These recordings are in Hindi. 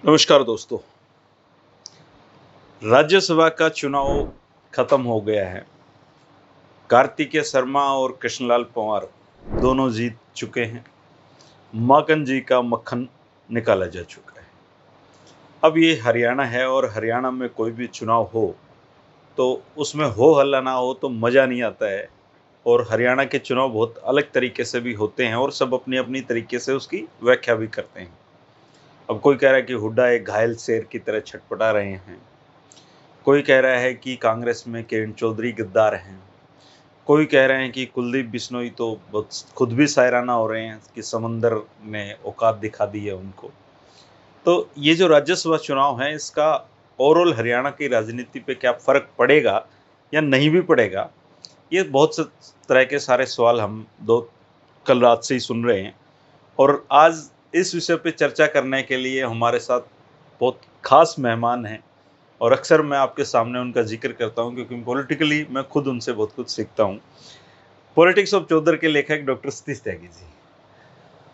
नमस्कार दोस्तों। राज्यसभा का चुनाव खत्म हो गया है। कार्तिकेय शर्मा और कृष्णलाल पंवार दोनों जीत चुके हैं। माखन जी का मक्खन निकाला जा चुका है। अब ये हरियाणा है और हरियाणा में कोई भी चुनाव हो तो उसमें हो हल्ला ना हो तो मज़ा नहीं आता है। और हरियाणा के चुनाव बहुत अलग तरीके से भी होते हैं और सब अपनी अपनी तरीके से उसकी व्याख्या भी करते हैं। अब कोई कह रहा है कि हुड्डा एक घायल शेर की तरह छटपटा रहे हैं। कोई कह रहा है कि कांग्रेस में किरण चौधरी गद्दार हैं। कोई कह रहे हैं कि कुलदीप बिश्नोई तो बहुत खुद भी शायराना हो रहे हैं कि समंदर ने औकात दिखा दी है उनको। तो ये जो राज्यसभा चुनाव है इसका ओवरऑल हरियाणा की राजनीति पे क्या फ़र्क पड़ेगा या नहीं भी पड़ेगा, ये बहुत से तरह के सारे सवाल हम दो कल रात से ही सुन रहे हैं। और आज इस विषय पे चर्चा करने के लिए हमारे साथ बहुत खास मेहमान हैं और अक्सर मैं आपके सामने उनका जिक्र करता हूं क्योंकि पॉलिटिकली मैं खुद उनसे बहुत कुछ सीखता हूं। पॉलिटिक्स ऑफ चौधर के लेखक डॉक्टर सतीश त्यागी जी।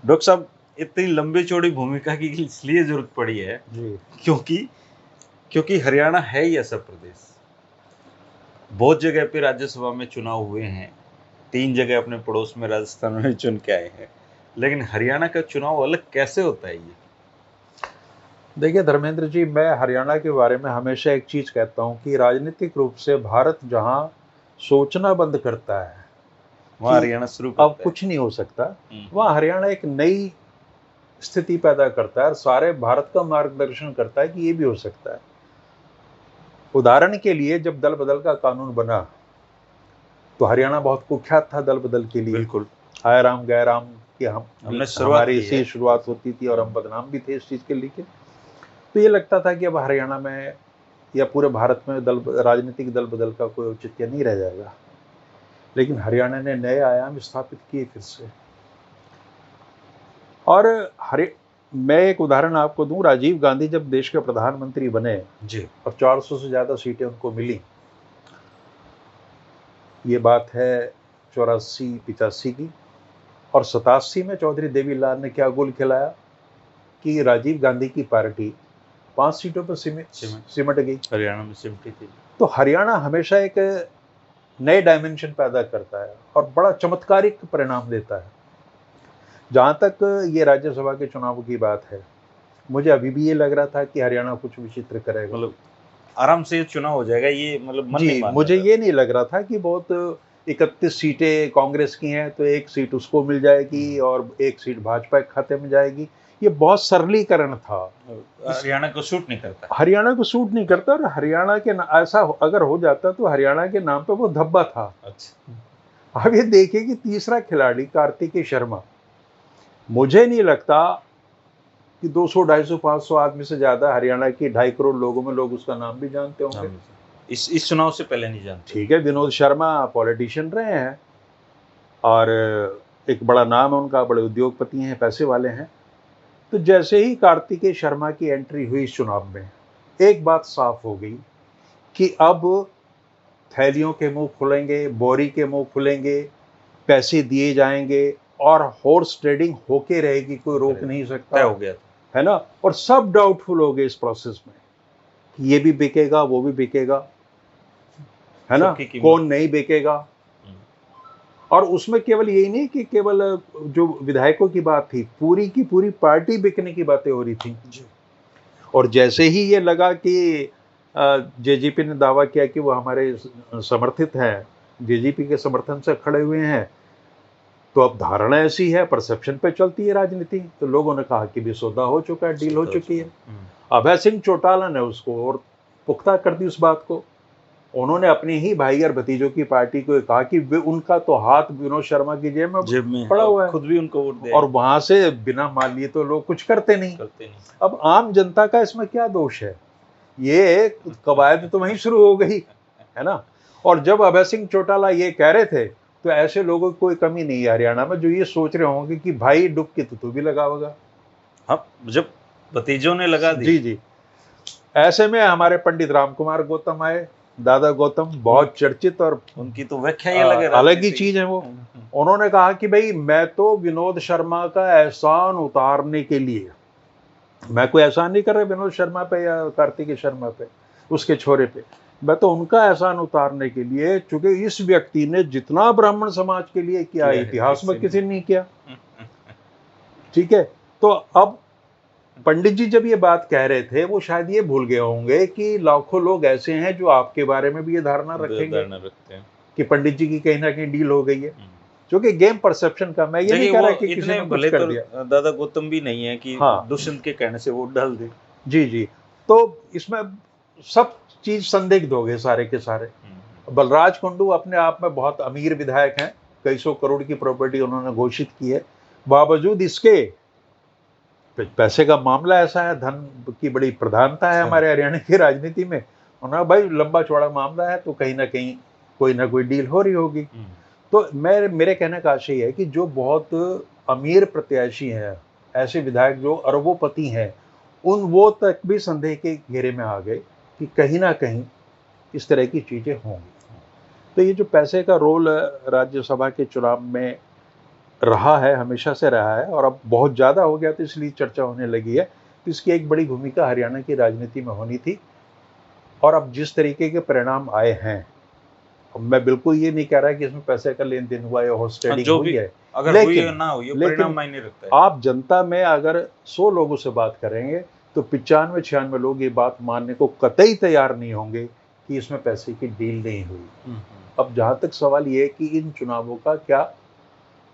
डॉक्टर साहब, इतनी लंबी चौड़ी भूमिका की इसलिए जरूरत पड़ी है जी। क्योंकि क्योंकि हरियाणा है ही ऐसा प्रदेश। बहुत जगह पे राज्यसभा में चुनाव हुए हैं, 3 जगह अपने पड़ोस में राजस्थान में चुन के आए हैं, लेकिन हरियाणा का चुनाव अलग कैसे होता है ये? देखिए धर्मेंद्र जी, मैं हरियाणा के बारे में हमेशा एक चीज कहता हूं कि राजनीतिक रूप से भारत जहां सोचना बंद करता है वहाँ कि हरियाणा शुरू अब करता है। कुछ नहीं हो सकता, वहां हरियाणा एक नई स्थिति पैदा करता है और सारे भारत का मार्गदर्शन करता है कि ये भी हो सकता है। उदाहरण के लिए जब दल बदल का कानून बना तो हरियाणा बहुत कुख्यात था दल बदल के लिए। बिल्कुल। आय राम गै राम की हमने शुरुआत हमारी की इसी है। शुरुआत होती थी और हम बदनाम भी थे इस चीज के लिए। तो ये लगता था कि अब हरियाणा में या पूरे भारत में राजनीतिक दल बदल का कोई औचित्य नहीं रह जाएगा। लेकिन हरियाणा ने नए आयाम स्थापित किए फिर से। और मैं एक उदाहरण आपको दूं, राजीव गांधी जब देश के प्रधानमंत्री बने जी। और 400 से ज्यादा सीटें उनको मिली, ये बात है 84-85 की, और 87 में चौधरी देवीलाल ने क्या गोल खिलाया कि राजीव गांधी की पार्टी 5 सीटों पर सिमट गई। हरियाणा में सिमटी थी। तो हरियाणा हमेशा एक नए डायमेंशन पैदा करता है और बड़ा चमत्कारिक परिणाम देता है। जहां तक ये राज्यसभा के चुनाव की बात है, मुझे अभी भी ये लग रहा था कि हरियाणा कुछ विचित्र करेगा। मतलब आराम से ये चुनाव हो जाएगा, ये मतलब मन नहीं जी, मान मुझे रहा था। ये नहीं लग रहा था कि बहुत 31 सीटें कांग्रेस की हैं तो एक सीट उसको मिल जाएगी और एक सीट भाजपा के खाते में जाएगी। ये बहुत सरलीकरण था। हरियाणा को सूट नहीं करता। हरियाणा को सूट नहीं करता और हरियाणा के ऐसा अगर हो जाता तो हरियाणा के नाम पे वो धब्बा था। अच्छा। अब ये देखिए कि तीसरा खिलाड़ी कार्तिकेय शर्मा, मुझे नहीं लगता कि 200, 250, 500 आदमी से ज्यादा हरियाणा की 2.5 करोड़ लोगों में लोग उसका नाम भी जानते होंगे। इस चुनाव से पहले नहीं जानते। ठीक है, विनोद शर्मा पॉलिटिशियन रहे हैं और एक बड़ा नाम है उनका, बड़े उद्योगपति हैं, पैसे वाले हैं। तो जैसे ही कार्तिकेय शर्मा की एंट्री हुई इस चुनाव में, एक बात साफ हो गई कि अब थैलियों के मुंह खुलेंगे, बोरी के मुंह खुलेंगे, पैसे दिए जाएंगे और हॉर्स ट्रेडिंग होके रहेगी, कोई रोक नहीं सकता, हो गया है ना। और सब डाउटफुल हो गए इस प्रोसेस में कि ये भी बिकेगा वो भी बिकेगा, है ना, कौन नहीं बिकेगा। और उसमें केवल यही नहीं कि केवल जो विधायकों की बात थी, पूरी की पूरी पार्टी बिकने की बातें हो रही थी। और जैसे ही ये लगा कि जेजेपी ने दावा किया कि वो हमारे समर्थित हैं, जेजेपी के समर्थन से खड़े हुए हैं, तो अब धारणा ऐसी है, परसेप्शन पे चलती है राजनीति, तो लोगों ने कहा कि भी सौदा हो चुका है, डील हो चुकी है। अभय सिंह चौटाला ने उसको और पुख्ता कर दी उस बात को। उन्होंने अपने ही भाई और भतीजों की पार्टी को कहा कि उनका तो हाथ विनोद शर्मा की जेब में पड़ा हुआ है, खुद भी उनको वोट दे, और वहां से बिना मान लिए तो लोग कुछ करते नहीं। अब आम जनता का इसमें क्या दोष है? ये कवायद तो वहीं शुरू हो गई, है ना। और जब अभय सिंह चौटाला ये कह रहे थे तो ऐसे लोगों की कोई कमी नहीं है हरियाणा में जो ये सोच रहे होंगे कि भाई डुबकी तो तू भी लगाओगा। हाँ, जब भतीजों ने लगा दी। जी जी। ऐसे में हमारे पंडित राम कुमार गौतम आए, दादा गौतम, बहुत चर्चित, और उनकी तो व्याख्या ही अलग ही चीज है वो। उन्होंने कहा कि भाई मैं तो विनोद शर्मा का एहसान उतारने के लिए मैं कोई एहसान नहीं कर रहा विनोद शर्मा पे या कार्तिकेय शर्मा पे, उसके छोरे पे। मैं तो उनका एहसान उतारने के लिए, चूंकि इस व्यक्ति ने जितना ब्राह्मण समाज के लिए किया इतिहास में किसी ने नहीं किया। ठीक है, तो अब पंडित जी जब ये बात कह रहे थे वो शायद ये भूल गए होंगे कि लाखों लोग ऐसे हैं जो आपके बारे में भी ये धारणा रखेंगे कि पंडित जी की कहीं ना कहीं डील हो गई है। क्योंकि गेम परसेप्शन का, मैं ये नहीं कह रहा कि किसी ने कुछ कर दिया। दादा गौतम भी नहीं है कि दुष्यंत के कहने से वोट डाल दे। जी जी, तो इसमें सब चीज संदिग्ध हो गए सारे के सारे। बलराज कुंडू अपने आप में बहुत अमीर विधायक हैं, कई सौ करोड़ की प्रॉपर्टी उन्होंने घोषित की है। बावजूद इसके पैसे का मामला ऐसा है, धन की बड़ी प्रधानता है हमारे हरियाणा की राजनीति में। उन्होंने भाई लंबा चौड़ा मामला है तो कहीं ना कहीं कोई ना कोई डील हो रही होगी। तो मेरे कहने का आशय है कि जो बहुत अमीर प्रत्याशी हैं, ऐसे विधायक जो अरबोपति हैं, वो तक भी संदेह के घेरे में आ गए कि कहीं ना कहीं इस तरह की चीजें होंगी। तो ये जो पैसे का रोल राज्यसभा के चुनाव में रहा है, हमेशा से रहा है, और अब बहुत ज्यादा हो गया तो इसलिए चर्चा होने लगी है। तो इसकी एक बड़ी भूमिका हरियाणा की राजनीति में होनी थी। और अब जिस तरीके के परिणाम आए हैं, मैं बिल्कुल ये नहीं कह रहा कि इसमें पैसे का लेन देन हुआ है, हॉस्टेलिंग हुई है, अगर हुई है ना हुई है, परिणाम मायने रखता है। आप जनता में अगर 100 लोगों से बात करेंगे तो 95-96 लोग ये बात मानने को कतई तैयार नहीं होंगे कि इसमें पैसे की डील नहीं हुई। अब जहां तक सवाल ये है कि इन चुनावों का क्या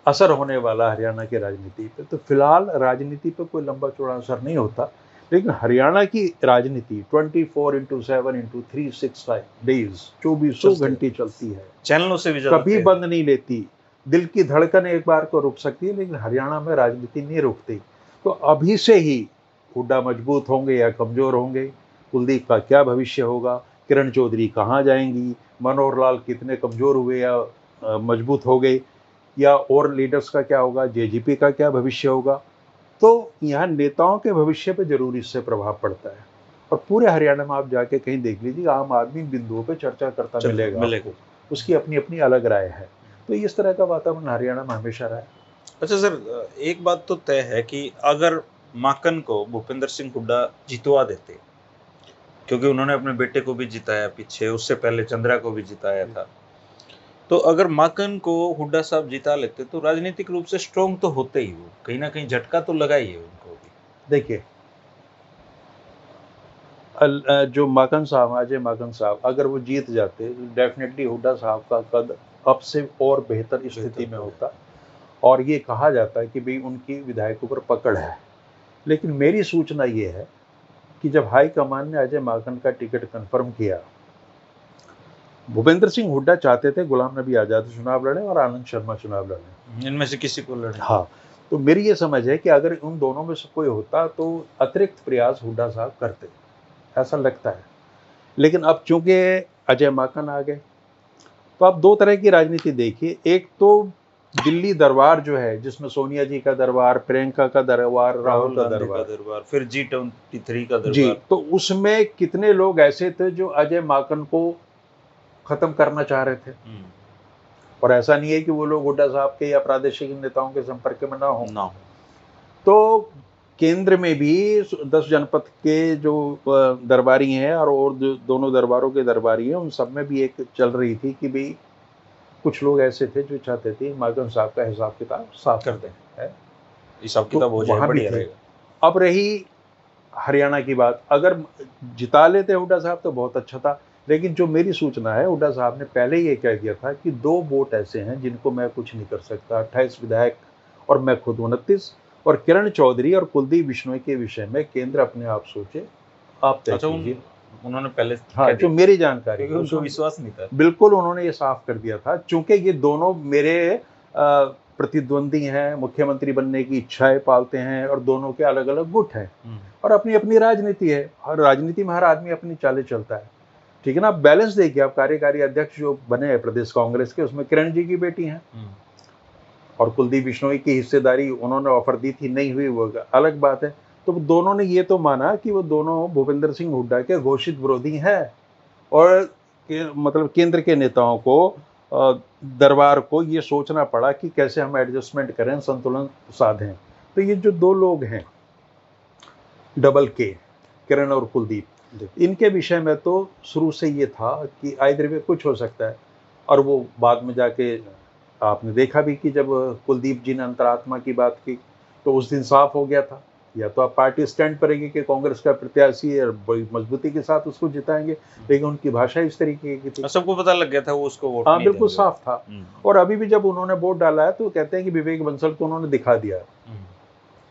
असर होने वाला हरियाणा की राजनीति पे, तो फिलहाल राजनीति पे कोई लंबा चौड़ा असर नहीं होता। लेकिन हरियाणा की राजनीति 24/7/365 डेज, 24 घंटे चलती है, चैनलों से भी कभी बंद नहीं लेती। दिल की धड़कन एक बार को रुक सकती है, लेकिन हरियाणा में राजनीति नहीं रुकती। तो अभी से ही हुड्डा मजबूत होंगे या कमजोर होंगे, कुलदीप का क्या भविष्य होगा, किरण चौधरी कहाँ जाएंगी, मनोहर लाल कितने कमजोर हुए या मजबूत हो गए, या और लीडर्स का क्या होगा, जेजीपी का क्या भविष्य होगा। तो यहाँ नेताओं के भविष्य पे जरूर इससे प्रभाव पड़ता है। और पूरे हरियाणा में आप जाके कहीं देख लीजिए, आम आदमी बिंदुओं पे चर्चा करता मिलेगा, उसकी अपनी अपनी अलग राय है। तो इस तरह का वातावरण हरियाणा में हमेशा रहा है। अच्छा सर, एक बात तो तय है कि अगर माकन को भूपेंद्र सिंह हुड्डा जितवा देते, क्योंकि उन्होंने अपने बेटे को भी जिताया पीछे, उससे पहले चंद्रा को भी जिताया था, तो अगर माकन को हुड्डा साहब जिता लेते तो राजनीतिक रूप से स्ट्रॉन्ग तो होते ही, वो कहीं ना कहीं झटका तो लगा ही है उनको भी। देखिए, जो माकन साहब, अजय माकन साहब, अगर वो जीत जाते तो डेफिनेटली हुड्डा साहब का कद अब से और बेहतर स्थिति में होता। और ये कहा जाता है कि भाई उनकी विधायकों पर पकड़ है। लेकिन मेरी सूचना ये है कि जब हाईकमान ने अजय माकन का टिकट कंफर्म किया, भूपेंद्र सिंह हुड्डा चाहते थे गुलाम नबी आजाद चुनाव लड़े और आनंद शर्मा चुनाव लड़े, इनमें से किसी को लड़े। हाँ, तो मेरी ये समझ है कि अगर उन दोनों में से कोई होता तो अतिरिक्त प्रयास हुड्डा साहब करते, ऐसा लगता है। लेकिन अब चूंकि अजय माकन आ गए, तो आप दो तरह की राजनीति देखिए। एक तो दिल्ली दरबार जो है, जिसमें सोनिया जी का दरबार, प्रियंका का दरबार, राहुल का दरबार, फिर G23 का दरबार जी, तो उसमें कितने लोग ऐसे थे जो अजय माकन को खत्म करना चाह रहे थे। और ऐसा नहीं है कि वो लोग हुड्डा साहब के या प्रादेशिक नेताओं के संपर्क में ना हो। तो केंद्र में भी 10 जनपद के जो दरबारी हैं और जो दोनों दरबारों के दरबारी हैं, उन सब में भी एक चल रही थी कि भाई कुछ लोग ऐसे थे जो चाहते थे माकन साहब का हिसाब किताब साफ कर दें, हिसाब किताब हो जाए, बढ़िया रहेगा। अब रही हरियाणा की बात, अगर जिता लेते हुड्डा साहब तो बहुत अच्छा था। लेकिन जो मेरी सूचना है, हुड्डा साहब ने पहले ये कह दिया था कि 2 वोट ऐसे हैं जिनको मैं कुछ नहीं कर सकता, 28 विधायक और मैं खुद 29, और किरण चौधरी और कुलदीप बिश्नोई के विषय में केंद्र अपने आप सोचे, आप तय कीजिए। उन्होंने पहले, हाँ, जो मेरी जानकारी, उनको विश्वास नहीं था, बिल्कुल उन्होंने ये साफ कर दिया था। चूंकि ये दोनों मेरे प्रतिद्वंदी हैं, मुख्यमंत्री बनने की इच्छाएं पालते हैं, और दोनों के अलग अलग गुट हैं और अपनी अपनी राजनीति है। हर राजनीति में हर आदमी अपनी चालें चलता है, ठीक है ना। बैलेंस देखिए, आप कार्यकारी अध्यक्ष जो बने हैं प्रदेश कांग्रेस के, उसमें किरण जी की बेटी हैं, और कुलदीप बिश्नोई की हिस्सेदारी उन्होंने ऑफर दी थी, नहीं हुई, वो अलग बात है। तो दोनों ने ये तो माना कि वो दोनों भूपेंद्र सिंह हुड्डा के घोषित विरोधी हैं, और मतलब केंद्र के नेताओं को, दरबार को ये सोचना पड़ा कि कैसे हम एडजस्टमेंट करें, संतुलन साधें। तो ये जो 2 लोग हैं, डबल के, किरण और कुलदीप, इनके विषय में तो शुरू से ये था कि आइदर वे कुछ हो सकता है। और वो बाद में जाके आपने देखा भी कि जब कुलदीप जी ने अंतरात्मा की बात की तो उस दिन साफ हो गया था, या तो आप पार्टी स्टैंड करेगी कि कांग्रेस का प्रत्याशी है और बड़ी मजबूती के साथ उसको जिताएंगे, लेकिन उनकी भाषा इस तरीके की थी, सबको पता लग गया था वो उसको वोट हाँ नहीं बिल्कुल देंगे। साफ था। और अभी भी जब उन्होंने वोट डाला है तो कहते हैं कि विवेक बंसल को उन्होंने दिखा दिया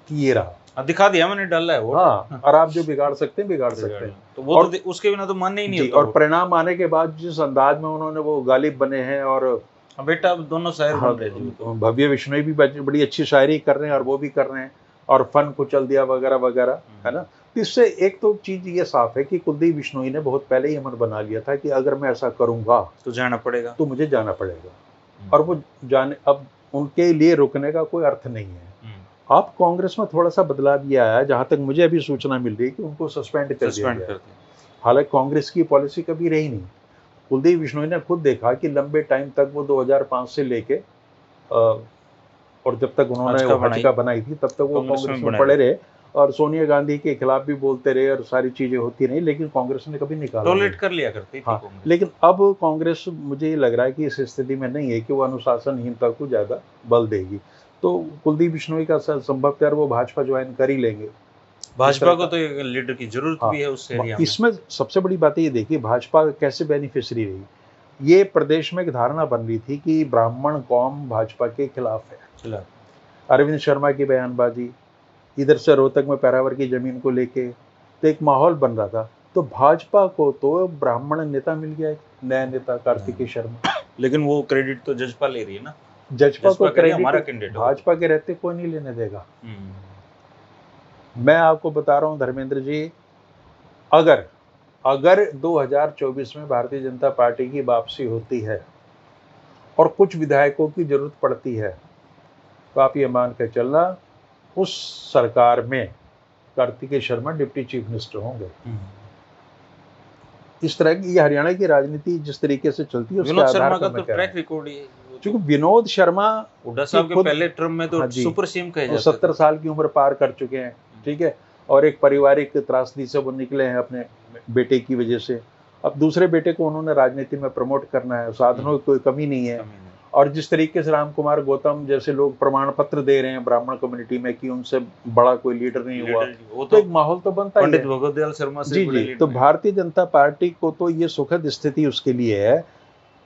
कि ये रहा, दिखा दिया मैंने, डाला है वोट। हाँ, और आप जो बिगाड़ सकते हैं बिगाड़ सकते हैं, तो वो तो उसके बिना तो मानने ही नहीं होता। और परिणाम आने के बाद जिस अंदाज में उन्होंने वो गालिब बने हैं, और बेटा अब दोनों शायर बन रहे हैं, तो भव्य बिश्नोई भी बड़ी अच्छी शायरी कर रहे हैं और वो भी कर रहे हैं, और फन कुचल दिया वगैरह वगैरह, है ना। तो इससे एक तो चीज ये साफ है कि कुलदीप बिश्नोई ने बहुत पहले ही मन बना लिया था कि अगर मैं ऐसा करूंगा तो जाना पड़ेगा, तो मुझे जाना पड़ेगा, और वो जाने, अब उनके लिए रुकने का कोई अर्थ नहीं है। अब कांग्रेस में थोड़ा सा बदलाव ये आया है, जहां तक मुझे अभी सूचना मिल रही है कि उनको सस्पेंड कर दिया गया। हालांकि कांग्रेस की पॉलिसी कभी रही नहीं। कुलदीप बिश्नोई ने खुद देखा कि लंबे टाइम तक वो 2005 से लेके और जब तक उन्होंने हल्का बनाई थी तब तक वो कांग्रेस में पड़े रहे, और सोनिया गांधी के खिलाफ भी बोलते रहे और सारी चीजें होती रही, लेकिन कांग्रेस ने कभी निकाला, टॉलरेट कर लिया करती थी। हाँ, लेकिन अब कांग्रेस मुझे ये लग रहा है कि इस स्थिति में नहीं है कि वो अनुशासनहीनता को ज्यादा बल देगी। तो कुलदीप बिश्नोई का संभवतः वो भाजपा ज्वाइन कर ही लेंगे। भाजपा को तो एक लीडर की जरूरत भी है उस एरिया में। इसमें सबसे बड़ी बात ये देखिए, भाजपा कैसे बेनिफिशियरी रही। ये प्रदेश में एक धारणा बन रही थी कि ब्राह्मण कौम भाजपा के खिलाफ है। अरविंद शर्मा की बयानबाजी, इधर से रोहतक में पैरावर की जमीन को लेके तो एक माहौल बन रहा था। तो भाजपा को तो ब्राह्मण नेता मिल गया, एक नया नेता कार्तिकेय शर्मा, लेकिन वो क्रेडिट तो जजपा ले रही है ना। जजपा को क्रेडिट भाजपा के रहते कोई नहीं लेने देगा। मैं आपको बता रहा हूं धर्मेंद्र जी, अगर 2024 में भारतीय जनता पार्टी की वापसी होती है और कुछ विधायकों की जरूरत पड़ती है, तो आप ये मान कर चलना उस सरकार में Kartikeya Sharma deputy chief minister होंगे। इस तरह की हरियाणा की राजनीति जिस तरीके से चलती है उसके आधार पर, तो ट्रैक रिकॉर्ड ही है। क्योंकि विनोद शर्मा हुड्डा साहब के पहले टर्म में तो सुपर सीएम कहे जाते थे, 70 साल की उम्र पार कर चुके हैं, ठीक है, और एक पारिवारिक त्रासदी से वो निकले हैं अपने बेटे की वजह से। अब दूसरे बेटे को उन्होंने राजनीति में प्रमोट करना है, साधनों की कोई कमी नहीं है। और जिस तरीके से राम कुमार गौतम जैसे लोग प्रमाण पत्र दे रहे हैं ब्राह्मण कम्युनिटी में कि उनसे बड़ा कोई लीडर नहीं हुआ, तो एक माहौल तो बनता है। पंडित भगवत दयाल शर्मा से जी, तो भारतीय जनता पार्टी को तो ये सुखद स्थिति उसके लिए है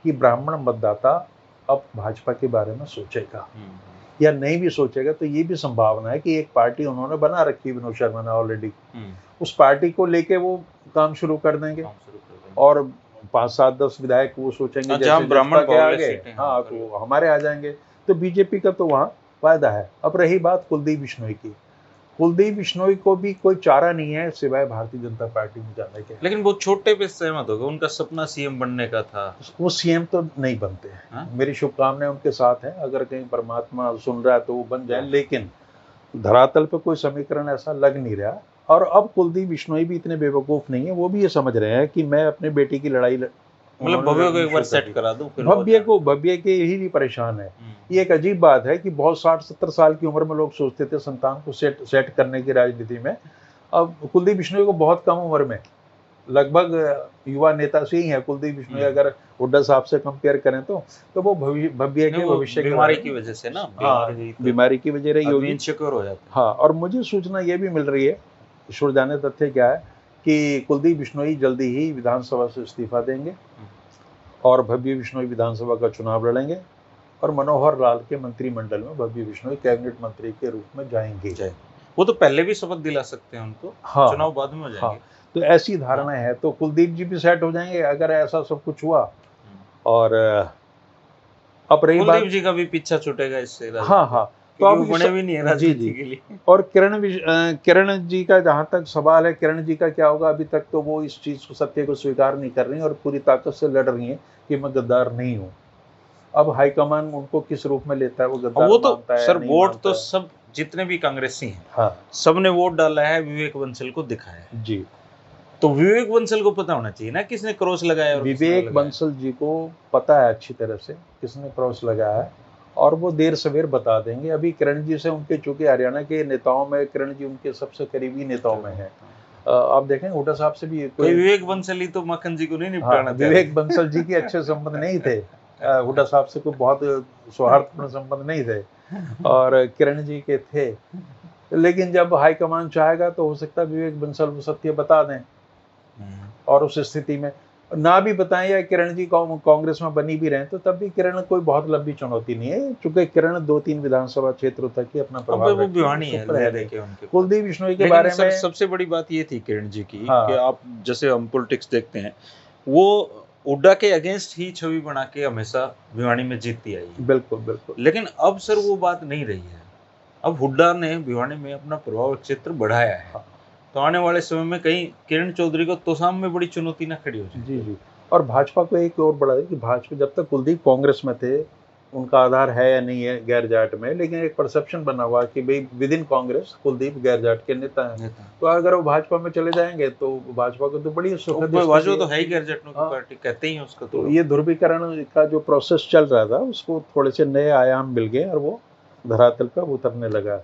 कि ब्राह्मण मतदाता अब भाजपा के बारे में सोचेगा, या नहीं भी सोचेगा तो ये भी संभावना है कि एक पार्टी उन्होंने बना रखी विनोद शर्मा ने ऑलरेडी, उस पार्टी को लेके वो काम शुरू कर देंगे, और 5, 7, 10 विधायक वो सोचेंगे जैसे ब्राह्मण के आ गए, हाँ तो हमारे आ जाएंगे, तो बीजेपी का तो वहाँ फायदा है। अब रही बात कुलदीप बिश्नोई की, कुलदीप बिश्नोई को भी कोई चारा नहीं है सिवाय भारतीय जनता पार्टी में जाने के। लेकिन बहुत छोटे पे सहमत हो गए, उनका सपना सीएम बनने का था। वो सीएम तो नहीं बनते हैं, मेरी शुभकामनाएं उनके साथ हैं, अगर कहीं परमात्मा सुन रहा है तो वो बन जाए, लेकिन धरातल पे कोई समीकरण ऐसा लग नहीं रहा। और अब कुलदीप बिश्नोई भी इतने बेवकूफ नहीं है, वो भी ये समझ रहे हैं कि मैं अपने बेटी की लड़ाई, मतलब भव्य को एक बार सेट करा दूं, फिर भव्य के यही भी परेशान है। ये एक अजीब बात है कि बहुत 60-70 साल की उम्र में लोग सोचते थे संतान को सेट करने की राजनीति में। अब कुलदीप बिश्नोई को बहुत कम उम्र में, लगभग युवा नेता से ही है कुलदीप बिश्नोई, अगर हुड्डा साहब से कंपेयर करें तो वो भव्य के भविष्य की बीमारी की वजह से ना, बीमारी की वजह रही होगी, इनसिक्योर हो जाते। हाँ, और मुझे सूचना ये भी मिल रही है, ईश्वर जाने तथ्य क्या है, कि कुलदीप बिश्नोई जल्दी ही विधानसभा से इस्तीफा देंगे और भव्य बिश्नोई विधानसभा का चुनाव लड़ेंगे, और मनोहर लाल के मंत्रिमंडल में भव्य बिश्नोई कैबिनेट मंत्री के रूप में जाएंगे। वो तो पहले भी शपथ दिला सकते हैं उनको, हाँ, चुनाव बाद में हो जाएंगे। हाँ, तो ऐसी धारणा है, तो कुलदीप जी भी सेट हो जाएंगे अगर ऐसा सब कुछ हुआ। और अब रही बात, कुलदीप जी का भी पीछा छूटेगा इससे। हाँ, तो अब बने भी नहीं है राजनीति के लिए। और किरण जी का जहां तक सवाल है, किरण जी का क्या होगा, अभी तक तो वो इस चीज को, सत्य को स्वीकार नहीं कर रही और पूरी ताकत से लड़ रही है कि मैं गद्दार नहीं हूँ। अब हाईकमान उनको किस रूप में लेता है, वो गद्दार वो तो मानता है, सर वोट तो सब जितने भी कांग्रेसी हैं, हाँ, सबने वोट डाला है, विवेक बंसल को दिखाया है जी। तो विवेक बंसल को पता होना चाहिए ना किसने क्रॉस लगाया। विवेक बंसल जी को पता है अच्छी तरह से किसने क्रॉस लगाया है, और वो देर सवेर बता देंगे। अभी किरण जी से उनके, चूंकि हरियाणा के नेताओं में किरण जी उनके सबसे करीबी नेताओं में है। आप देखें हुड्डा साहब से भी कोई विवेक बंसल ही तो माखन जी को नहीं निपटाना। विवेक बंसल जी के अच्छे संबंध नहीं थे, हुड्डा साहब से कोई बहुत सौहार्दपूर्ण संबंध नहीं थे, और किरण जी के थे। लेकिन जब हाईकमान चाहेगा तो हो सकता है विवेक बंसल वो सत्य बता दें, और उस स्थिति में ना भी बताएं या किरण जी कांग्रेस में बनी भी रहे तो तब भी किरण कोई बहुत लंबी चुनौती नहीं है, चूंकि किरण 2-3 विधानसभा क्षेत्रों तक ही अपना प्रभाव वो भिवानी है। कुलदीप बिश्नोई के बारे में सबसे बड़ी बात ये थी किरण जी की कि आप जैसे हम पॉलिटिक्स देखते हैं, वो हुड्डा के अगेंस्ट ही छवि बना के हमेशा भिवानी में जीतती आई है। बिल्कुल बिल्कुल। लेकिन अब सर वो बात नहीं रही है। अब हुड्डा ने भिवानी में अपना प्रभाव क्षेत्र बढ़ाया है। तो आने वाले समय में कहीं किरण चौधरी को तोसाम में बड़ी चुनौती ना खड़ी हो जाए। जी जी। और भाजपा को एक और बड़ा है कि भाजपा जब तक कुलदीप कांग्रेस में थे, उनका आधार है या नहीं है गैर जाट में, लेकिन एक परसेप्शन बना हुआ कि भाई विद इन कांग्रेस कुलदीप गैर जाट के नेता हैं। तो अगर वो भाजपा में चले जाएंगे तो भाजपा को तो बड़ी सुखद, भाजपा तो है ही गैर जाटों की पार्टी, कहते ही उसका। तो ये ध्रुवीकरण का जो प्रोसेस चल रहा था उसको थोड़े से नए आयाम मिल गए और वो धरातल पर उतरने लगा।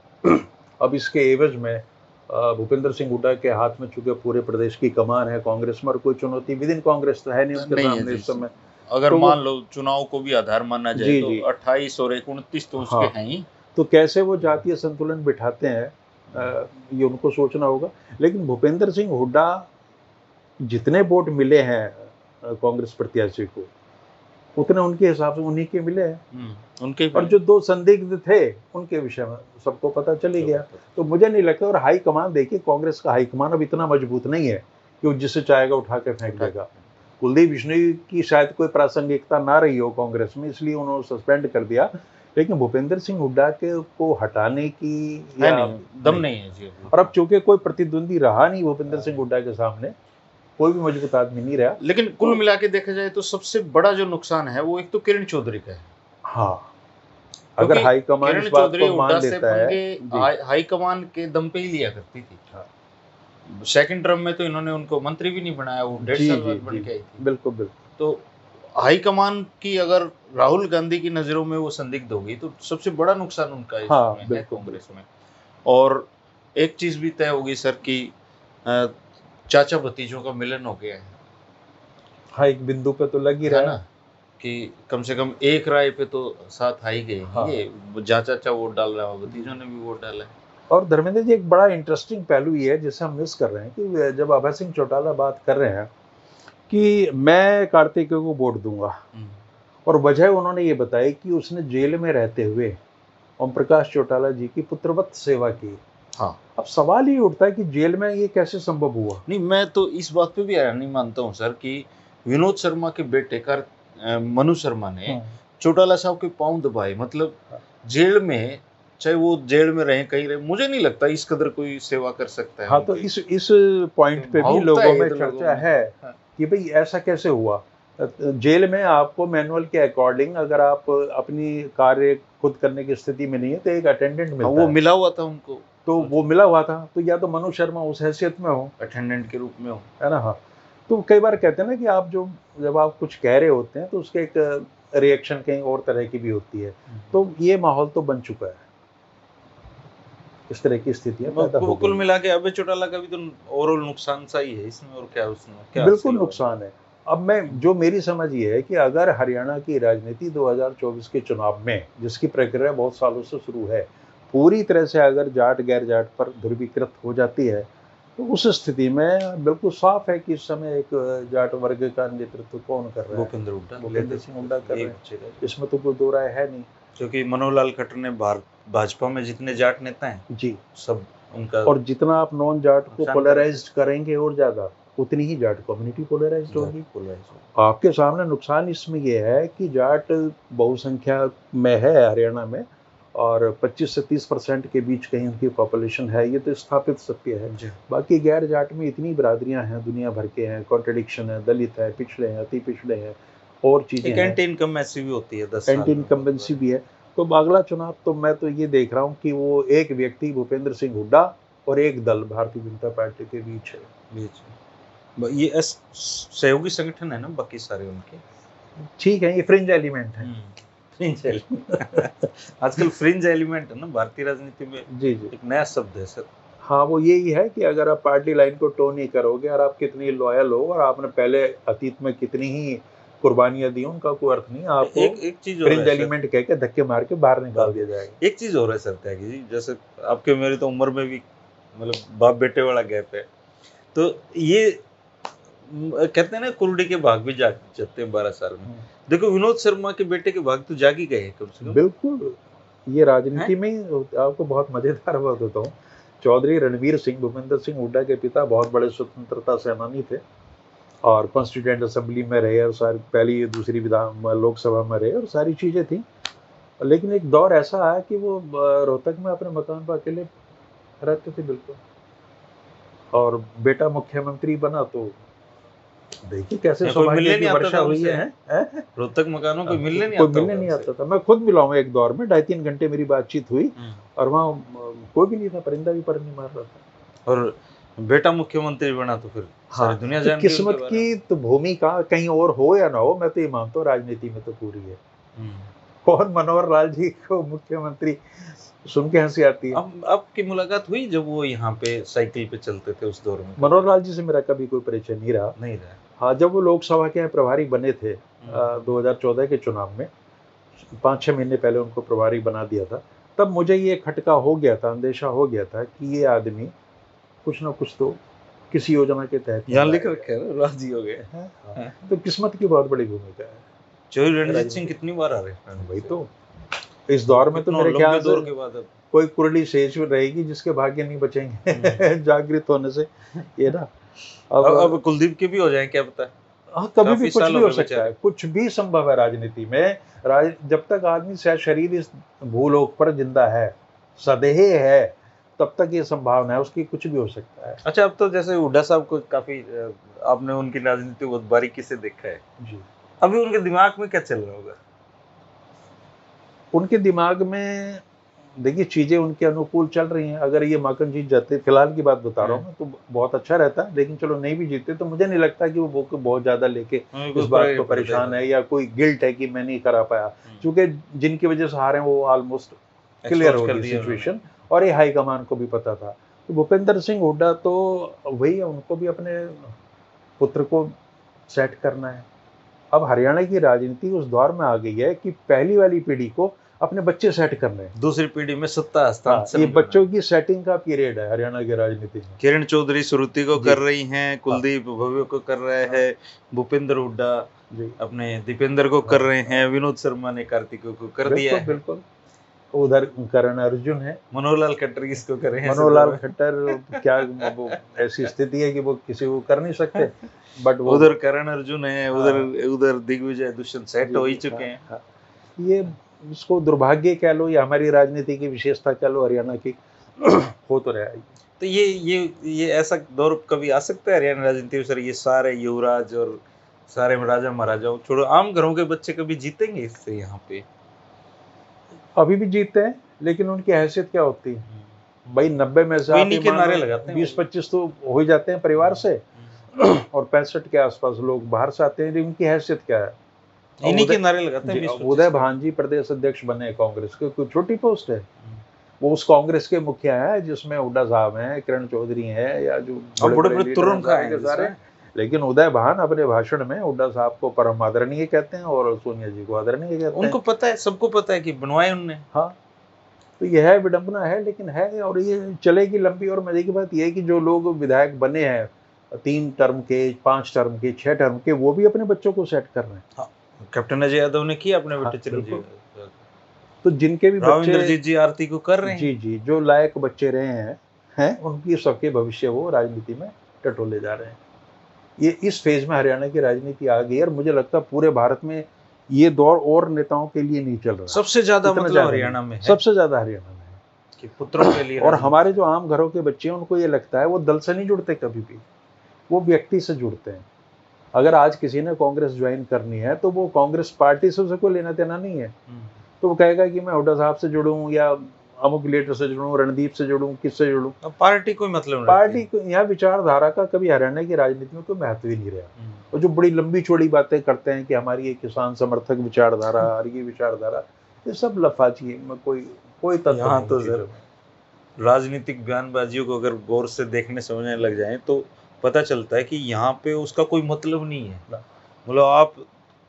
अब इसके एवज में भूपेंद्र सिंह हुड्डा के हाथ में चूंकि पूरे प्रदेश की कमान है कांग्रेस में, और कोई चुनौती विद इन कांग्रेस तो है नहीं उनके सामने इस समय। अगर तो मान लो चुनाव को भी आधार माना जाए तो 28 और 29 तो उसके हैं ही। तो कैसे वो जातीय संतुलन बिठाते हैं, ये उनको सोचना होगा। लेकिन भूपेंद्र सिंह हुड्डा जितने वोट मिले हैं कांग्रेस प्रत्याशी को, उतने उनके हिसाब से उन्हीं के मिले हैं। उनके, और जो 2 संदिग्ध थे उनके विषय में सबको पता चल ही गया। तो मुझे नहीं लगता, और हाई कमान देखिए कांग्रेस का हाई कमान अब इतना मजबूत नहीं है कि वो जिसे चाहेगा उठा के फेंक देगा। कुलदीप बिश्नोई की शायद कोई प्रासंगिकता ना रही हो कांग्रेस में, इसलिए उन्होंने सस्पेंड कर दिया। लेकिन भूपेंद्र सिंह हुड्डा के को हटाने की दम नहीं है जी। और अब चूंकि कोई प्रतिद्वंदी रहा नहीं भूपेंद्र सिंह हुड्डा के सामने, कोई भी मजबूत आदमी नहीं रहा। लेकिन कुल मिला के देखा जाए तो सबसे बड़ा जो नुकसान है वो एक तो किरण चौधरी का है। हाँ, अगर हाईकमान इस बात को मान लेता है, हाईकमान के दम पे ही लिया करती थी। सेकंड टर्म में तो इन्होंने उनको मंत्री भी नहीं बनाया, वो 1.5 साल बाद बन के आई थी। बिल्कुल बिल्कुल। तो हाईकमान की अगर राहुल गांधी की नजरों में वो संदिग्ध होगी तो सबसे बड़ा नुकसान उनका है कांग्रेस में। और एक चीज भी तय होगी सर की चाचा भतीजों का मिलन हो गया है। हाँ, एक बिंदु पे तो लग ही रहा है ना कि कम से कम एक राय पे तो साथ आ ही गए। ये चाचा वोट डाल रहा है, भतीजों ने भी वोट डाला है। और धर्मेंद्र जी एक बड़ा इंटरेस्टिंग पहलू ये है जिसे हम मिस कर रहे हैं कि जब अभय सिंह चौटाला बात कर रहे हैं कि मैं कार्तिकेय को वोट दूंगा, और वजह उन्होंने ये बताई कि उसने जेल में रहते हुए ओम प्रकाश चौटाला जी की पुत्रवत सेवा की। हाँ, अब सवाल ये उठता है कि जेल में ये कैसे संभव हुआ। नहीं, मैं तो इस बात पे भी नहीं मानता हूँ सर कि विनोद शर्मा के बेटे मनु शर्मा ने चौटाला साहब के पांव दबाए। मतलब जेल में, चाहे वो जेल में रहे कहीं रहे, मुझे नहीं लगता इस कदर कोई सेवा कर सकता है। हाँ, तो इस पॉइंट पे भी लोगों में चर्चा है कि भाई ऐसा कैसे हुआ। जेल में आपको मैनुअल के अकॉर्डिंग अगर आप अपनी कार्य खुद करने की स्थिति में नहीं है तो एक अटेंडेंट मिलता है। वो मिला हुआ था उनको, तो वो मिला हुआ था, तो या तो मनु शर्मा उस हैसियत में हो, अटेंडेंट के रूप में हो, है ना। हाँ, तो कई बार कहते हैं ना कि आप जब आप कुछ कह रहे होते हैं तो उसके एक रिएक्शन कहीं और तरह की भी होती है। तो ये माहौल तो बन चुका है, इस तरह की स्थितियां पैदा हो गई। कुल मिला के अभय चौटाला का भी तो ओवरऑल नुकसान सा ही है इसमें, और क्या उसमें क्या बिल्कुल नुकसान है। अब जो मेरी समझ ये है कि अगर हरियाणा की राजनीति 2024 के चुनाव में, जिसकी प्रक्रिया बहुत सालों से शुरू है, पूरी तरह से अगर जाट गैर जाट पर ध्रुवीकृत हो जाती है तो उस स्थिति में बिल्कुल साफ है कि इस समय एक जाट वर्ग का नेतृत्व कौन कर रहा है। भूपेंद्र सिंह हुड्डा कर रहे हैं, इसमें तो कोई दो राय है नहीं। क्योंकि मनोहर लाल खट्टर ने भाजपा में जितने जाट नेता हैं जी, सब उनका, और जितना आप नॉन जाट को पोलराइज्ड करेंगे और ज्यादा, उतनी ही जाट कम्युनिटी पोलराइज्ड होगी। आपके सामने नुकसान इसमें यह है कि जाट बहुसंख्या में है हरियाणा में, और 25 से 30% के बीच कहीं उनकी पॉपुलेशन है, ये तो स्थापित सत्य है। बाकी गैर जाट में इतनी बिरादरियां हैं, दुनिया भर के हैं, कॉन्ट्रडिक्शन है, दलित है, पिछड़े हैं, अति पिछड़े हैं, और चीजें हैं। एंटी इनकम्बेंसी भी होती है, एंटी इनकम्बेंसी भी है। तो अगला चुनाव तो मैं तो ये देख रहा हूँ कि वो एक व्यक्ति भूपेंद्र सिंह हुड्डा और एक दल भारतीय जनता पार्टी के बीच है। ये सहयोगी संगठन है ना बाकी सारे उनके, ठीक है, ये फ्रिंज एलिमेंट है। फ्रिंज एलिमेंट आजकल फ्रिंज एलिमेंट है ना भारतीय राजनीति में, जी जी, एक नया शब्द है सर। हाँ वो यही है कि अगर आप पार्टी लाइन को टो नहीं करोगे और आप कितनी लॉयल हो और आपने पहले अतीत में कितनी ही कुर्बानियां दी, उनका कोई अर्थ नहीं। आपको एक चीज और फ्रिंज है एलिमेंट कह के धक्के मार के बाहर निकाल दिया जाएगा। एक चीज और है सर त्यागी जी, जैसे आपके मेरी तो उम्र में भी मतलब बाप बेटे वाला गैप है, तो ये कहते हैं ना कुर्डी के भाग भी जाग जाते हैं 12 साल में। देखो विनोद शर्मा के बेटे के भाग तो जाग ही गए कम से कम। बिल्कुल, ये राजनीति में आपको बहुत मजेदार बात होता हूँ, चौधरी रणवीर सिंह, भूपेंद्र सिंह हुड्डा के पिता, बहुत बड़े स्वतंत्रता सेनानी थे और कॉन्स्टिट्यूएंट असेंबली में रहे और सारी पहली दूसरी विधान लोकसभा में रहे और सारी चीजें थी। लेकिन एक दौर ऐसा आया कि वो रोहतक में अपने मकान पर अकेले रहते थे बिल्कुल, और बेटा मुख्यमंत्री बना तो देखिए कैसे सौभाग्य की वर्षा हुई है। रोहतक मकानों को मिलने नहीं आता था। मैं खुद मिला हूँ एक दौर में, 2.5-3 घंटे मेरी बातचीत हुई और वहाँ कोई भी नहीं था, परिंदा भी पर नहीं मार रहा था। और बेटा मुख्यमंत्री बना तो फिर सारी दुनिया जान गई। किस्मत की तो भूमिका कहीं और हो या ना हो, मैं तो ये मानता हूँ राजनीति में तो पूरी है। और मनोहर लाल जी को मुख्यमंत्री सुन के हंसी आती है। अब आपकी मुलाकात हुई जब वो यहाँ पे साइकिल पे चलते थे उस दौर में? मनोहर लाल जी से मेरा कभी कोई परिचय नहीं रहा। हाँ, जब वो लोकसभा के प्रभारी बने थे 2014 के चुनाव में, 5-6 महीने पहले उनको प्रभारी बना दिया था, तब मुझे ये खटका हो गया था, अंदेशा हो गया था कि ये आदमी कुछ ना कुछ तो किसी योजना के तहत यहाँ लिख रखे है, राजी हो गए। तो किस्मत की बहुत बड़ी भूमिका है। चौधरी रणजीत सिंह कितनी बार आ रहे हैं? वही तो इस दौर में तो मेरे ख्याल से कोई कुरली शेष रहेगी जिसके भाग्य नहीं बचेंगे जागृत होने से, ये ना। अब कुलदीप के भी हो जाए क्या पता। हाँ, कभी भी कुछ भी हो सकता है, कुछ भी संभव है राजनीति में। जब तक आदमी शरीर इस भूलोक पर जिंदा है, सदेह है, तब तक ये संभावना है उसकी, कुछ भी हो सकता है। अच्छा, अब तो जैसे हुड्डा साहब को काफी आपने उनकी राजनीति बहुत बारीकी से देखा है जी, अभी उनके दिमाग में क्या चल रहा होगा? उनके दिमाग में देखिए चीजें उनके अनुकूल चल रही हैं। अगर ये माकन जीत जाते, फिलहाल की बात बता रहा हूँ मैं, तो बहुत अच्छा रहता। लेकिन चलो नहीं भी जीते तो मुझे नहीं लगता कि वो बहुत ज्यादा लेके इस बात को परेशान है या कोई गिल्ट है कि मैं नहीं करा पाया, क्योंकि जिनकी वजह से हारे वो ऑलमोस्ट क्लियर हो गई सिचुएशन और ये हाईकमान को भी पता था। तो भूपेंद्र सिंह हुड्डा तो वही है, उनको भी अपने पुत्र को सेट करना है। अब हरियाणा की राजनीति उस दौर में आ गई है कि पहली वाली पीढ़ी को अपने बच्चे सेट करने हैं, दूसरी पीढ़ी में सत्ता हस्तांतरण। ये बच्चों की सेटिंग का पीरियड है हरियाणा की राजनीति में। किरण चौधरी श्रुति को कर रही हैं, कुलदीप भव्य को कर रहे हैं, भूपेंद्र हुड्डा अपने दीपेंद्र को कर रहे हैं, विनोद शर्मा ने कार्तिक को कर दिया है। बिल्कुल, उधर करण अर्जुन है, मनोहर लाल खट्टर किसको कर रहे हैं? मनोहर लाल खट्टर क्या वो ऐसी स्थिति है कि वो किसी को कर नहीं सकते, बट उधर करण अर्जुन है, उधर दिग्विजय दुष्यंत सेट हो ही चुके हैं। ये इसको दुर्भाग्य कह लो या हमारी राजनीति की विशेषता कह लो, हरियाणा की हो तो रहा है। तो ये ऐसा दौर कभी आ सकता है हरियाणा राजनीति में सर? ये सारे युवराज और सारे राजा महाराजाओं छोड़ो, आम घरों के बच्चे कभी जीतेंगे इससे? यहाँ पे अभी भी जीतते हैं, लेकिन उनकी हैसियत क्या होती है भाई? 90 में से आप 20-25 तो हो ही जाते हैं परिवार से और 65 के आसपास लोग बाहर से आते हैं। उनकी हैसियत क्या है? इन्हीं के नारे लगाते हैं। उदय भान जी प्रदेश अध्यक्ष बने कांग्रेस के, कोई छोटी पोस्ट है? वो उस कांग्रेस के मुखिया है जिसमें हुड्डा साहब हैं, किरण चौधरी हैं, या जो बड़े तुरंत खाएंगे सारे। लेकिन उदय भान अपने भाषण में हुड्डा साहब को परम आदरणीय कहते हैं और सोनिया जी को आदरणीय कहते हैं। उनको पता है, सबको पता है कि बनवाए उनने। हाँ, तो यह है विडंबना है, लेकिन है और ये चलेगी लंबी। और मजे की बात यह है कि जो लोग विधायक बने हैं 3 टर्म के, 5 टर्म के, 6 टर्म के, वो भी अपने बच्चों को सेट कर रहे हैं। हाँ, कैप्टन अजय यादव ने किया अपने बेटे चिरंजीवी। तो जिनके भी बच्चे इंद्रजीत जी आरती को कर रहे हैं, जी जो लायक बच्चे रहे हैं उनकी सबके भविष्य वो राजनीति में टटोले जा रहे हैं। ये इस फेज में हरियाणा की राजनीति आ गई और मुझे लगता है पूरे भारत में ये दौर और नेताओं के लिए नहीं चल रहा। सबसे ज्यादा मतलब हरियाणा में है, सबसे ज्यादा हरियाणा में है कि पुत्रों के लिए। और हमारे जो आम घरों के बच्चे हैं उनको ये लगता है वो दल से नहीं जुड़ते कभी भी, वो व्यक्ति से जुड़ते हैं। अगर आज किसी ने कांग्रेस ज्वाइन करनी है तो वो कांग्रेस पार्टी से उसे कोई लेना देना नहीं है, तो वो कहेगा कि मैं हुड्डा साहब से जुड़ूं या अमुक लीडर से जुड़ूं, रणदीप से जुड़ूं, किससे जुड़ूं। पार्टी कोई मतलब नहीं, पार्टी को यहाँ विचारधारा का कभी हरियाणा की राजनीति में कोई महत्व ही नहीं रहा। और जो बड़ी लंबी चौड़ी बातें करते हैं कि हमारी ये किसान समर्थक विचारधारा और ये विचारधारा, ये सब लफाजी है, कोई तथ्य यहाँ तो सर राजनीतिक बयानबाजियों को अगर गौर से देखने समझने लग जाएं तो पता चलता है कि यहाँ पे उसका कोई मतलब नहीं है। मतलब आप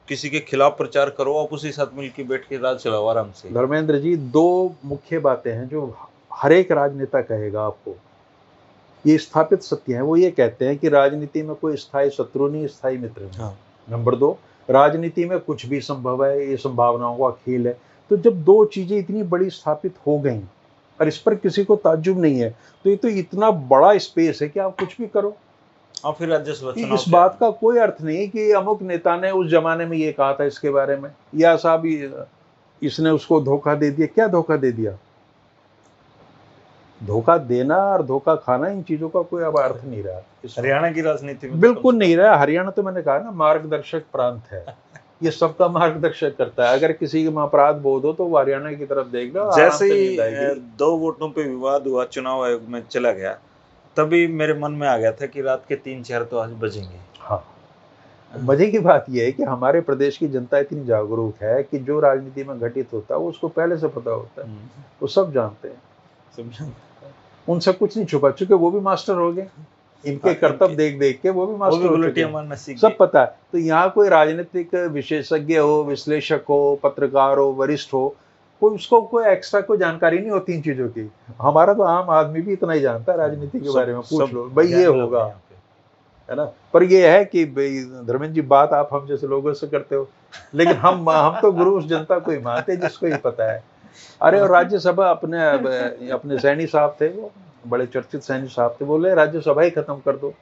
किसी के खिलाफ प्रचार करो, आप उसी साथ मिलकर बैठ के राज चलाओ आराम से। धर्मेंद्र जी, दो मुख्य बातें हैं जो हर एक राजनेता कहेगा आपको, ये स्थापित सत्य है। वो ये कहते हैं कि राजनीति में कोई स्थायी शत्रु नहीं, स्थायी मित्र नहीं। हाँ। नंबर 2, राजनीति में कुछ भी संभव है, ये संभावनाओं का खेल है। तो जब दो चीजें इतनी बड़ी स्थापित हो गई और इस पर किसी को ताज्जुब नहीं है, तो ये तो इतना बड़ा स्पेस है कि आप कुछ भी करो। और फिर राज्यसभा चुनाव, इस बात का कोई अर्थ नहीं कि अमुक नेता ने उस जमाने में ये कहा था इसके बारे में, या साहब इसने उसको धोखा दे दिया। क्या धोखा दे दिया? धोखा देना और धोखा खाना, इन चीजों का कोई अब अर्थ नहीं रहा हरियाणा की राजनीति में। बिल्कुल नहीं रहा। हरियाणा तो मैंने कहा ना, मार्गदर्शक प्रांत है, ये सबका मार्गदर्शक करता है। अगर किसी के अपराध बोध हो तो वो हरियाणा की तरफ देख लो। जैसे ही 2 वोटों पे विवाद हुआ, चुनाव आयोग में चला गया, तभी मेरे मन में आ गया था कि रात के 3-4 तो आज बजेंगे। हाँ, मजे की बात यह है कि हमारे प्रदेश की जनता इतनी जागरूक है कि जो राजनीति में घटित होता है वो उसको पहले से पता होता है, वो सब जानते हैं, सब जानते हैं। उनसे कुछ नहीं छुपा, चूंकि वो भी मास्टर हो गए, इनके कर्तव्य देख देख के वो भी मास्टर हो चुके हैं, सब पता है। तो यहाँ कोई राजनीतिक विशेषज्ञ हो, विश्लेषक हो, पत्रकार हो, वरिष्ठ हो, कोई उसको कोई एक्स्ट्रा कोई जानकारी नहीं होती इन चीजों की। हमारा तो आम आदमी भी इतना ही जानता है राजनीति के बारे में, पूछ लो भाई ये होगा, है ना। पर ये है कि धर्मेंद्र जी, बात आप हम जैसे लोगों से करते हो, लेकिन हम तो गुरु उस जनता को ही मानते हैं जिसको ही पता है। अरे, और राज्यसभा अपने सैनी साहब थे, वो बड़े चर्चित सैनी साहब थे, बोले राज्यसभा ही खत्म कर दो।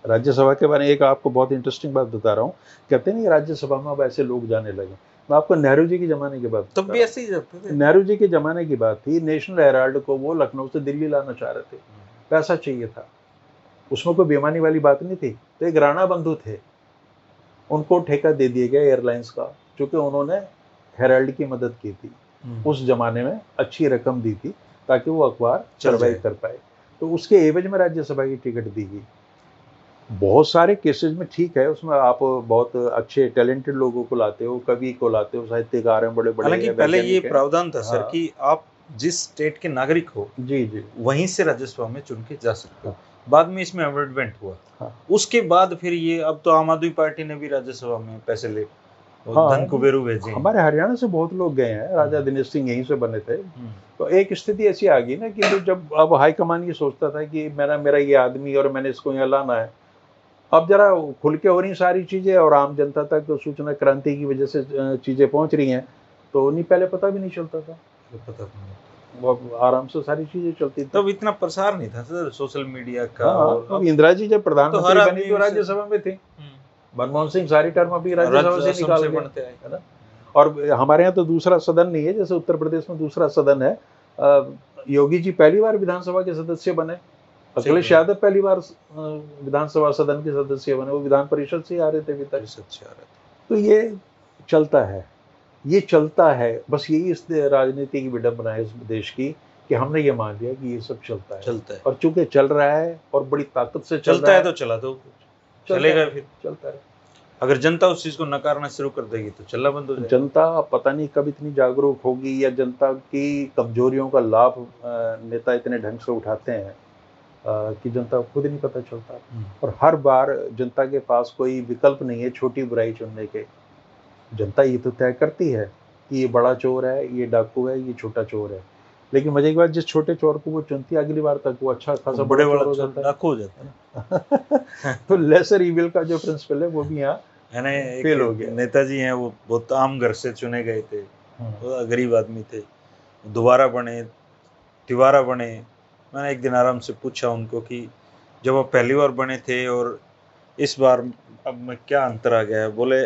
राज्यसभा के बारे में एक आपको बहुत इंटरेस्टिंग बात बता रहा हूँ। कहते नहीं राज्यसभा में अब ऐसे लोग जाने लगे। मैं आपको नेहरू जी के जमाने की बात, तब भी ऐसे ही जाते थे। नेहरू जी के जमाने की बात थी। नेशनल हेराल्ड को वो लखनऊ से दिल्ली लाना चाह रहे थे, पैसा चाहिए था, उसमें कोई बेईमानी वाली बात नहीं थी। तो एक राणा बंधु थे, उनको ठेका दे दिया गया एयरलाइंस का, क्योंकि उन्होंने हेराल्ड की मदद की थी, उस जमाने में अच्छी रकम दी थी ताकि वो अखबार सर्वाइव कर पाए। तो उसके एवज में राज्यसभा की टिकट दी गई। बहुत सारे केसेस में ठीक है, उसमें आप बहुत अच्छे टैलेंटेड लोगों को लाते हो, कवि को लाते हो, साहित्यकार हैं बड़े बड़े। हालांकि पहले ये प्रावधान था सर कि आप जिस स्टेट के नागरिक हो जी वहीं से राज्यसभा में चुन के जा सकते हो। बाद में इसमें अमेंडमेंट हुआ, उसके बाद फिर ये, अब तो आम आदमी पार्टी ने भी राज्यसभा में पैसे ले धन कुबेरू भेजे। हमारे हरियाणा से बहुत लोग गए हैं, राजा दिनेश सिंह यहीं से बने थे। तो एक स्थिति ऐसी आ गई ना कि जब अब हाईकमान ये सोचता था कि मेरा ये आदमी और मैंने इसको यहाँ लाना है, अब जरा खुल के हो रही सारी चीजें और आम जनता तक तो सूचना क्रांति की वजह से चीजें पहुंच रही हैं, तो नहीं पहले पता भी नहीं चलता था, पता वो आराम से सारी चीजें चलती थी। तब इतना प्रसार नहीं था सर सोशल मीडिया का। और इंदिरा जी जब प्रधानमंत्री बनी तो राज्यसभा में थी, मनमोहन सिंह सारी टर्म अभी राज्यसभा से निकाल गए, है ना। और हमारे यहाँ तो दूसरा सदन नहीं है, जैसे उत्तर प्रदेश में दूसरा सदन है। योगी जी पहली बार विधानसभा के सदस्य बने, अखिलेश यादव पहली बार विधानसभा सदन के सदस्य बने, वो विधान परिषद से आ रहे थे, तो ये चलता है, ये चलता है। बस यही इस राजनीति की विडंबना है इस देश की कि हमने ये मान लिया कि ये सब चलता है। और चूंकि चल रहा है और बड़ी ताकत से चलता है तो चला दो, चलेगा, फिर चलता है। अगर जनता उस चीज को नकारना शुरू कर देगी तो चलना बंद हो जाएगा। जनता पता नहीं कब इतनी जागरूक होगी, या जनता की कमजोरियों का लाभ नेता इतने ढंग से उठाते हैं कि जनता को खुद नहीं पता चलता। और हर बार जनता के पास कोई विकल्प नहीं है छोटी बुराई चुनने के। जनता ये तो तय करती है कि ये बड़ा चोर है, ये डाकू है, ये छोटा चोर है, लेकिन मजे की बात, जिस छोटे चोर को वो चुनती है अगली बार तक वो अच्छा खासा बड़े चोर हो जाता है। तो लेसर इविल का जो प्रिंसिपल है वो भी यहाँ फेल हो गया। नेताजी हैं, वो बहुत आम घर से चुने गए थे, वो गरीब आदमी थे, दोबारा बने, तिवारा बने। मैंने एक दिन आराम से पूछा उनको कि जब आप पहली बार बने थे और इस बार अब में क्या अंतर आ गया है? बोले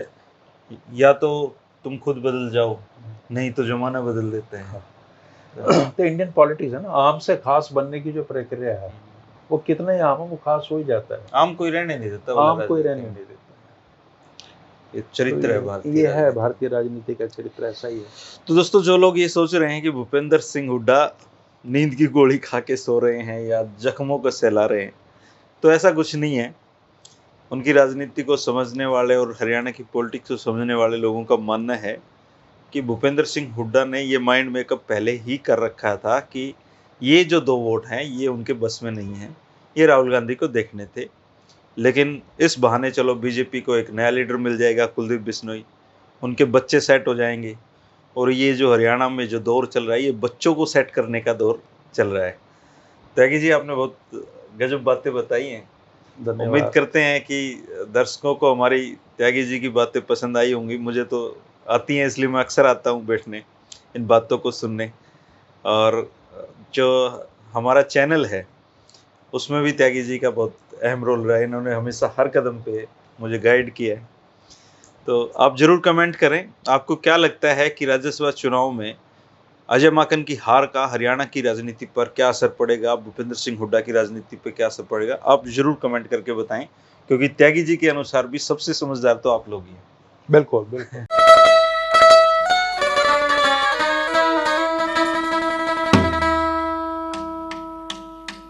या तो तुम खुद बदल जाओ, नहीं तो जमाना बदल देते हैं। तो इंडियन पॉलिटिक्स है ना, आम से खास बनने की जो प्रक्रिया है वो कितना ही आम है वो खास हो ही जाता है। आम कोई रहने नहीं देता, आम कोई रहने नहीं देता। ये चरित्र है भारतीय, ये है भारतीय राजनीति का चरित्र, ऐसा ही है। तो दोस्तों, जो लोग ये सोच रहे हैं कि भूपेंद्र सिंह हुड्डा नींद की गोली खा के सो रहे हैं या जख्मों को सहला रहे हैं, तो ऐसा कुछ नहीं है। उनकी राजनीति को समझने वाले और हरियाणा की पॉलिटिक्स को समझने वाले लोगों का मानना है कि भूपेंद्र सिंह हुड्डा ने ये माइंड मेकअप पहले ही कर रखा था कि ये जो 2 वोट हैं ये उनके बस में नहीं है, ये राहुल गांधी को देखने थे। लेकिन इस बहाने चलो बीजेपी को एक नया लीडर मिल जाएगा, कुलदीप बिश्नोई, उनके बच्चे सेट हो जाएंगे, और ये जो हरियाणा में जो दौर चल रहा है ये बच्चों को सेट करने का दौर चल रहा है। त्यागी जी, आपने बहुत गजब बातें बताई हैं। उम्मीद करते हैं कि दर्शकों को हमारी त्यागी जी की बातें पसंद आई होंगी। मुझे तो आती हैं, इसलिए मैं अक्सर आता हूँ बैठने, इन बातों को सुनने। और जो हमारा चैनल है उसमें भी त्यागी जी का बहुत अहम रोल रहा है। इन्होंने हमेशा हर कदम पे मुझे गाइड किया है। तो आप जरूर कमेंट करें, आपको क्या लगता है कि राज्यसभा चुनाव में अजय माकन की हार का हरियाणा की राजनीति पर क्या असर पड़ेगा, भूपेंद्र सिंह हुड्डा की राजनीति पर क्या असर पड़ेगा? आप जरूर कमेंट करके बताएं, क्योंकि त्यागी जी के अनुसार भी सबसे समझदार तो आप लोग ही हैं। बिल्कुल बिल्कुल।